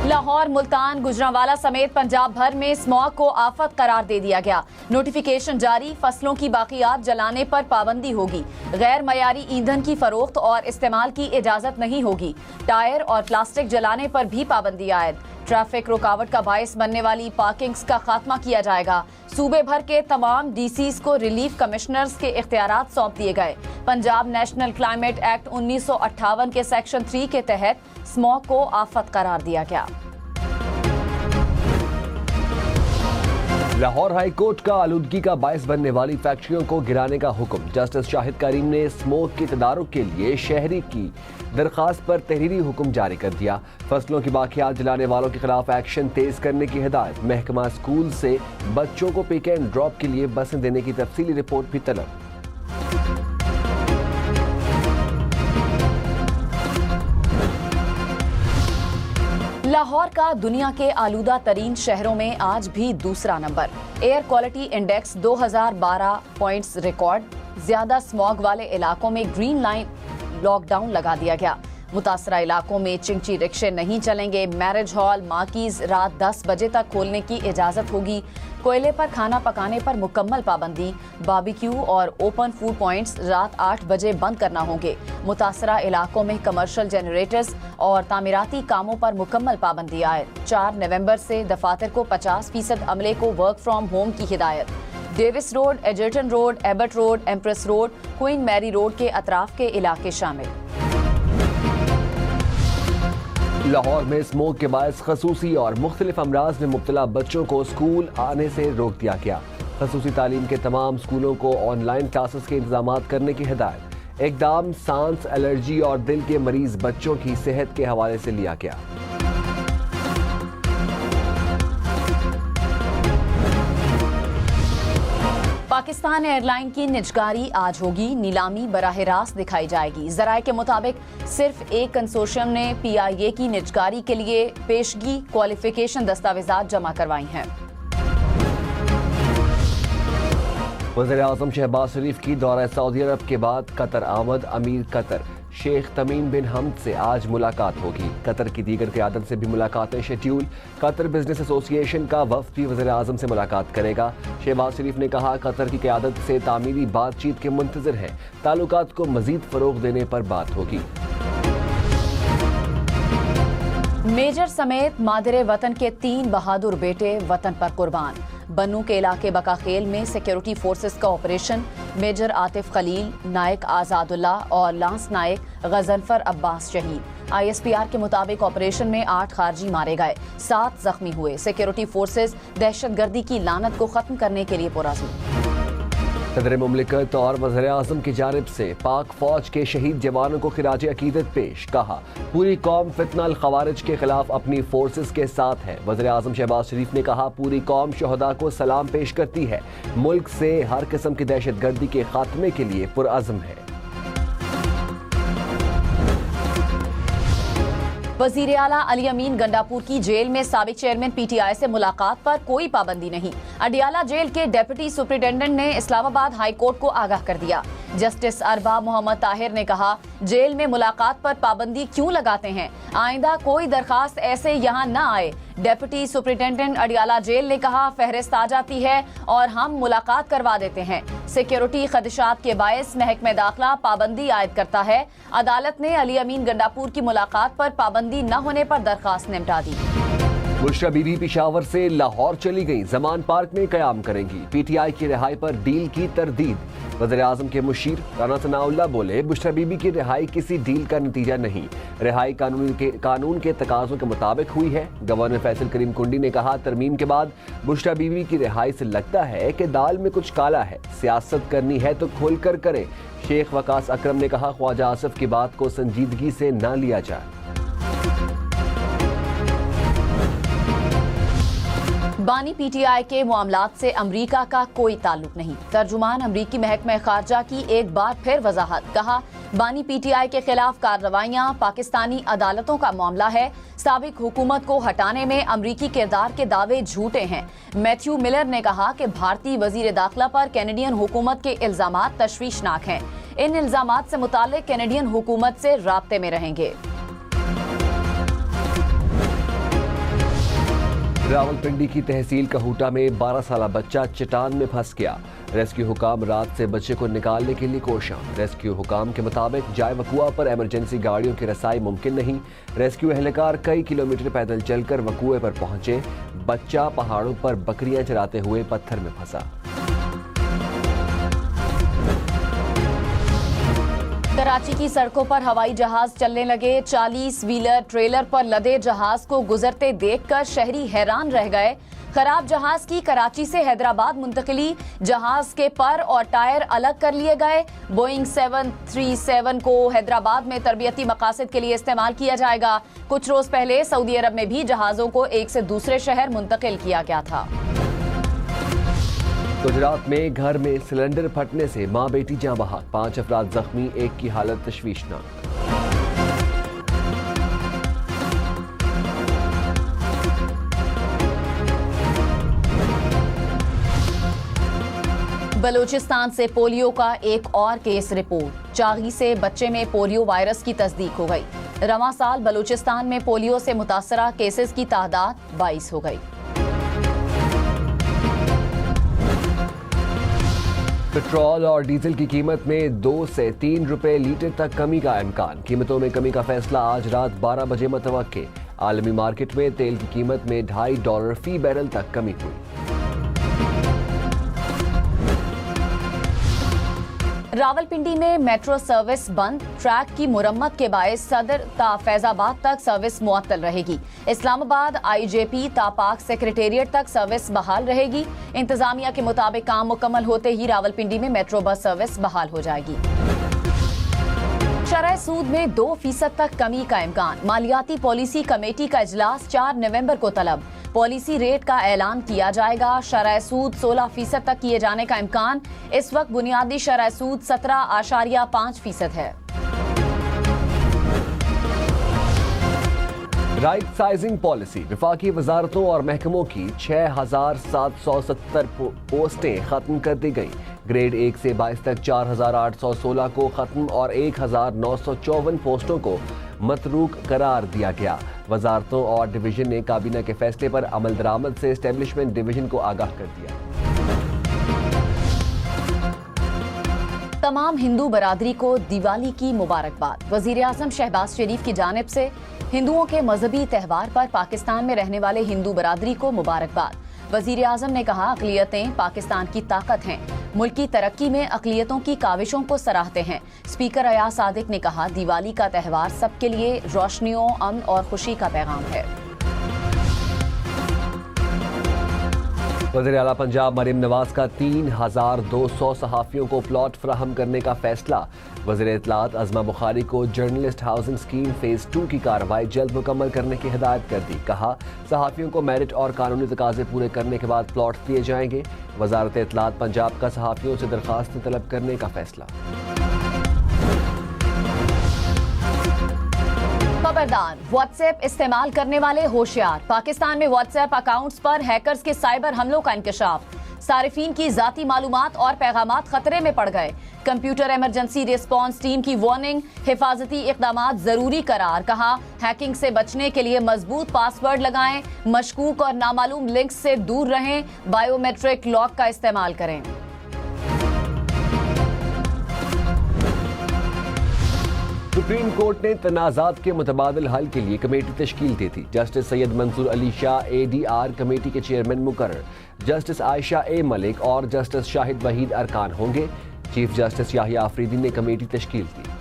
लाहौर, मुल्तान, गुजरांवाला समेत पंजाब भर में स्मॉग को आफत करार दे दिया गया। नोटिफिकेशन जारी, फसलों की बाकियात जलाने पर पाबंदी होगी। गैर मयारी ईंधन की फरोख्त और इस्तेमाल की इजाजत नहीं होगी। टायर और प्लास्टिक जलाने पर भी पाबंदी आयद। ट्रैफिक रुकावट का बायस बनने वाली पार्किंग्स का खात्मा किया जाएगा। सूबे भर के तमाम डीसीज को रिलीफ कमिश्नर्स के इख्तियारात सौंप दिए गए। पंजाब नेशनल क्लाइमेट एक्ट 1958 के सेक्शन 3 के तहत स्मॉग को आफत करार दिया गया। लाहौर हाई कोर्ट का आलूदगी का बायस बनने वाली फैक्ट्रियों को गिराने का हुक्म। जस्टिस शाहिद करीम ने स्मोक के तदारुक के लिए शहरी की दरखास्त पर तहरीरी हुक्म जारी कर दिया। फसलों की बाकियात जलाने वालों के खिलाफ एक्शन तेज करने की हिदायत। महकमा स्कूल से बच्चों को पिक एंड ड्रॉप के लिए बसें देने की तफसीली रिपोर्ट भी तलब। लाहौर का दुनिया के आलूदा तरीन शहरों में आज भी दूसरा number. Air quality index 2012 points record. ज्यादा स्मॉग वाले इलाकों में ग्रीन लाइन लॉकडाउन लगा दिया गया। मुतासरा इलाकों में चिंची रिक्शे नहीं चलेंगे। मैरिज हॉल, मार्कीज रात 10 बजे तक खोलने की इजाजत होगी। कोयले पर खाना पकाने पर मुकम्मल पाबंदी। बारबेक्यू और ओपन फूड पॉइंट्स रात 8 बजे बंद करना होंगे। मुतासरा इलाकों में कमर्शियल जनरेटर्स और तामीराती कामों पर मुकम्मल पाबंदी आए। 4 नवंबर से दफातर को 50% अमले को वर्क फ्रॉम होम की हिदायत। Davis road, Egerton road, Abbott road, Empress road, Queen Mary road के अतराफ के इलाके शामिल। लाहौर में स्मोक के बायस खसूसी और मुख्तलिफ अमराज में मुब्तला बच्चों को स्कूल आने से रोक दिया गया। खसूसी तालीम के तमाम स्कूलों को ऑनलाइन क्लासेस के इंतजाम करने की हिदायत। इकदाम सांस, एलर्जी और दिल के मरीज बच्चों की सेहत के हवाले से लिया गया। पाकिस्तान एयरलाइन की निजकारी आज होगी। नीलामी बराह रास्त दिखाई जाएगी। जराये के मुताबिक सिर्फ एक कंसोर्शियम ने PIA की निजकारी के लिए पेशगी क्वालिफिकेशन दस्तावेजात जमा करवाई हैं। वज़ीर-ए-आज़म शहबाज शरीफ की दौरा सऊदी अरब के बाद कतर आमद। अमीर कतर शेख तमीम बिन हमद से आज मुलाकात होगी। कतर की दीगर क़यादत से भी मुलाकातें शेड्यूल। कतर बिजनेस एसोसिएशन का वफ़द भी वज़ीर-ए-आज़म से मुलाकात करेगा। शहबाज शरीफ ने कहा, कतर की क़यादत से तामीरी बातचीत के मुंतज़िर हैं। ताल्लुकात को मज़ीद फ़रोग़ देने पर बात होगी। मेजर समेत मादरे वतन के 3 बहादुर बेटे वतन पर कुर्बान। बन्नू के इलाके बकाखेल में सिक्योरिटी फोर्सेस का ऑपरेशन। मेजर आतिफ खलील, नायक आजादुल्ला और लांस नायक गजनफर अब्बास शहीद। ISPR के मुताबिक ऑपरेशन में 8 खारजी मारे गए, 7 जख्मी हुए। सिक्योरिटी फोर्सेस दहशतगर्दी की लानत को खत्म करने के लिए पुरअज़्म। सदर मुमलिकत और वज़ीर-ए-आज़म की जानिब से पाक फौज के शहीद जवानों को खिराज अकीदत पेश। कहा, पूरी कौम फितना अल खवारिज के खिलाफ अपनी फोर्सेस के साथ है। वज़ीर-ए-आज़म शहबाज शरीफ ने कहा, पूरी कौम शहदा को सलाम पेश करती है। मुल्क से हर किस्म की दहशतगर्दी के खात्मे के लिए पुरअज़्म है। वज़ीर आला अली अमीन गंडापुर की जेल में साबिक चेयरमैन PTI से मुलाकात पर कोई पाबंदी नहीं। अडियाला जेल के डेप्यूटी सुप्रिंटेंडेंट ने इस्लामाबाद हाई कोर्ट को आगाह कर दिया। जस्टिस अरबाब मोहम्मद ताहिर ने कहा, जेल में मुलाकात पर पाबंदी क्यों लगाते हैं? आइंदा कोई दरखास्त ऐसे यहाँ न आए। डेप्यूटी सुप्रिंटेंडेंट अडियाला जेल ने कहा, फहरिस्त आ जाती है और हम मुलाकात करवा देते हैं। सिक्योरिटी खदशात के बायस महकमे दाखिला पाबंदी आयद करता है। अदालत ने अली अमीन गंडापुर की मुलाकात पर पाबंदी न होने पर दरखास्त निपटा दी। बुशरा बीबी पेशावर से लाहौर चली गई, जमान पार्क में कयाम करेंगी। PTI की रिहाई पर डील की तरदीद। वज़ीर-ए-आज़म के मुशीर राना सनाउल्लाह बोले, बुशरा बीबी की रिहाई किसी डील का नतीजा नहीं, रिहाई कानून के तकाज़ों के मुताबिक हुई है। गवर्नर फैसल करीम कुंडी ने कहा, तरमीम के बाद बुशरा बीबी की रिहाई से लगता है कि दाल में कुछ काला है। सियासत करनी है तो खुलकर करे। शेख वकास अकरम ने कहा, ख्वाजा आसिफ की बात को संजीदगी से न लिया जाए। बानी PTI के मामलात से अमरीका का कोई ताल्लुक नहीं। तर्जुमान अमरीकी महकमा खारजा की एक बार फिर वजाहत। कहा, बानी PTI के खिलाफ कार्रवाइयां पाकिस्तानी अदालतों का मामला है। साबिक हुकूमत को हटाने में अमरीकी किरदार के दावे झूठे हैं। मैथ्यू मिलर ने कहा कि भारतीय वजीर दाखिला पर कैनेडियन हुकूमत के इल्जामात तशवीशनाक हैं। इन इल्जामात से मुताल्लिक कैनेडियन हुकूमत से राब्ते में रहेंगे। रावलपिंडी की तहसील कहूटा में 12 साल बच्चा चट्टान में फंस गया। रेस्क्यू हुकाम रात से बच्चे को निकालने के लिए कोशां। रेस्क्यू हुकाम के मुताबिक जाय वकुआ पर इमरजेंसी गाड़ियों की रसाई मुमकिन नहीं। रेस्क्यू एहलकार कई किलोमीटर पैदल चलकर वकुए पर पहुंचे। बच्चा पहाड़ों पर बकरियां चराते हुए पत्थर में फंसा। कराची की सड़कों पर हवाई जहाज चलने लगे। 40 व्हीलर ट्रेलर पर लदे जहाज को गुजरते देखकर शहरी हैरान रह गए। खराब जहाज की कराची से हैदराबाद मुंतकिली, जहाज के पर और टायर अलग कर लिए गए। बोइंग 737 को हैदराबाद में तरबियती मकासद के लिए इस्तेमाल किया जाएगा। कुछ रोज पहले सऊदी अरब में भी जहाजों को एक से दूसरे शहर मुंतकिल किया गया था। गुजरात में घर में सिलेंडर फटने से मां बेटी जाँ बहाक, 5 अफराद जख्मी, एक की हालत तशवीशनाक। बलूचिस्तान से पोलियो का एक और केस रिपोर्ट। चागी से बच्चे में पोलियो वायरस की तस्दीक हो गई। रवां साल बलूचिस्तान में पोलियो से मुतासरा केसेस की तादाद 22 हो गई। पेट्रोल और डीजल की कीमत में 2 से 3 रुपए लीटर तक कमी का इम्कान। कीमतों में कमी का फैसला आज रात 12 बजे मुतवक्के। आलमी मार्केट में तेल की कीमत में $2.5 फी बैरल तक कमी हुई। रावलपिंडी में मेट्रो सर्विस बंद। ट्रैक की मुरम्मत के बायस सदर ता फैजाबाद तक सर्विस मुअत्तल रहेगी। इस्लामाबाद IJP ता पाक सेक्रेटेरिएट तक सर्विस बहाल रहेगी। इंतजामिया के मुताबिक काम मुकम्मल होते ही रावलपिंडी में मेट्रो बस सर्विस बहाल हो जाएगी। शरह सूद में 2% तक कमी का इम्कान। मालियाती पॉलिसी कमेटी का इजलास 4 नवंबर को तलब। पॉलिसी रेट का ऐलान किया जाएगा। शरह सूद 16% तक किए जाने का इम्कान। इस वक्त बुनियादी शरह सूद 17.5% है। Right sizing policy. वफाकी वजारतों और महकमों की 6,770 पोस्टें खत्म कर दी गई। ग्रेड 1 से 22 तक 4,816 को खत्म और 1,954 पोस्टों को मतरूक करार दिया गया। वजारतों और डिवीजन ने काबीना के फैसले पर अमल दरामद से एस्टेब्लिशमेंट डिवीजन को आगाह कर दिया। तमाम हिंदू बरादरी को दिवाली की मुबारकबाद। वजीर आजम शहबाज शरीफ की जानिब से हिंदुओं के मजहबी त्यौहार पर पाकिस्तान में रहने वाले हिंदू बरादरी को मुबारकबाद। वजीर आजम ने कहा, अक़लियतें पाकिस्तान की ताकत हैं। मुल्क की तरक्की में अक़लियतों की काविशों को सराहते हैं। स्पीकर अयाज सादिक ने कहा, दिवाली का त्यौहार सबके लिए रोशनियों, अमन और खुशी का पैगाम है। वज़ीर आला पंजाब मरीम नवाज का 3,200 सहाफ़ियों को प्लॉट फराहम करने का फैसला। वज़ीर इत्तलात अज़मा बुखारी को जर्नलिस्ट हाउसिंग स्कीम फ़ेज़ 2 की कार्रवाई जल्द मुकम्मल करने की हिदायत कर दी। कहा, सहाफ़ियों को मेरिट और कानूनी तकाज़े पूरे करने के बाद प्लॉट दिए जाएंगे। वज़ारत इत्तलात पंजाब का सहाफ़ियों से दरख्वास्त तलब करने का फैसला। खबरदार, व्हाट्सएप इस्तेमाल करने वाले होशियार। पाकिस्तान में व्हाट्सएप अकाउंट्स पर हैकर्स के साइबर हमलों का इंकशाफ। सारिफीन की जाती मालूमात और पैगामात खतरे में पड़ गए। कंप्यूटर इमरजेंसी रिस्पांस टीम की वार्निंग, हिफाजती इक़दामात जरूरी करार। कहा, हैकिंग से बचने के लिए मजबूत पासवर्ड लगाएं, मशकूक और नामालूम लिंक्स से दूर रहें, बायोमेट्रिक लॉक का इस्तेमाल करें। सुप्रीम कोर्ट ने तनाज़ात के मुतबादिल हल के लिए कमेटी तश्कील दी थी। Justice Syed Mansoor Ali Shah ADR committee के चेयरमैन मुकर्रर। जस्टिस आयशा A मलिक और जस्टिस शाहिद वहीद अरकान होंगे। चीफ जस्टिस याहिया आफरीदी ने कमेटी तश्कील दी।